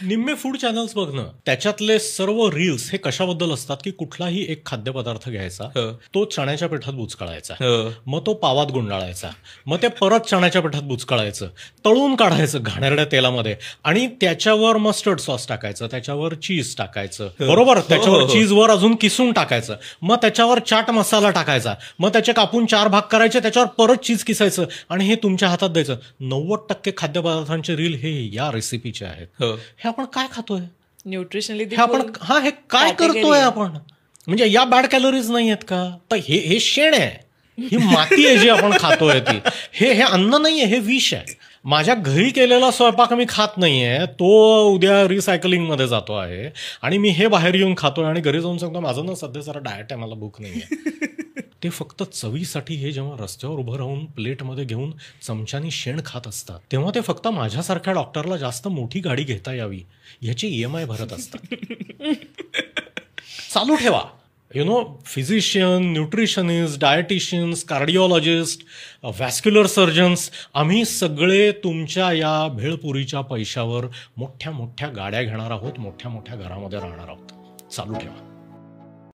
निम्मे food channels बघ ना, त्याच्यातले सर्व रील्स हे कशाबद्दल असतात की कुठलाही एक खाद्यपदार्थ घ्यायचा, तो चण्याच्या पिठात बुचकळायचा, मग तो पावात गुंडाळायचा, मग ते परत चण्याच्या पिठात बुचकळायचं, तळून काढायचं घाणेरड्या तेलामध्ये, आणि त्याच्यावर मस्टर्ड सॉस टाकायचं, त्याच्यावर चीज टाकायचं, बरोबर, त्याच्यावर चीजवर अजून किसून टाकायचं, मग त्याच्यावर चाट मसाला टाकायचा, मग त्याचे कापून 4 भाग करायचे, त्याच्यावर परत चीज किसायचं आणि हे तुमच्या हातात द्यायचं. 90% खाद्यपदार्थांचे रील हे या रेसिपीचे आहेत. हे आपण काय खातोय, न्यूट्रिशनली हे आपण हे काय करतोय आपण, म्हणजे या बॅड कॅलरीज नाही आहेत का? तर हे शेण आहे, ही माती आहे जी आपण खातोय ती, हे अन्न नाहीये, हे विष आहे. माझ्या घरी केलेला स्वयंपाक मी खात नाहीये, तो उद्या रिसायकलिंग मध्ये जातो आहे आणि मी हे बाहेर येऊन खातोय आणि घरी जाऊन सांगतो माझं ना सध्या जरा डाएट आहे, मला भूक नाहीये. ते फक्त चवीसाठी हे जेव्हा रस्त्यावर उभं राहून प्लेटमध्ये घेऊन चमच्यानी शेण खात असतात, तेव्हा ते फक्त माझ्यासारख्या डॉक्टरला जास्त मोठी गाडी घेता यावी याची EMI भरत असतात. चालू ठेवा. Physician, nutritionist, dieticians, cardiologist, vascular surgeons, आम्ही सगळे तुमच्या या भेळपुरीच्या पैशावर मोठ्या मोठ्या गाड्या घेणार आहोत, मोठ्या मोठ्या घरामध्ये राहणार आहोत. चालू ठेवा.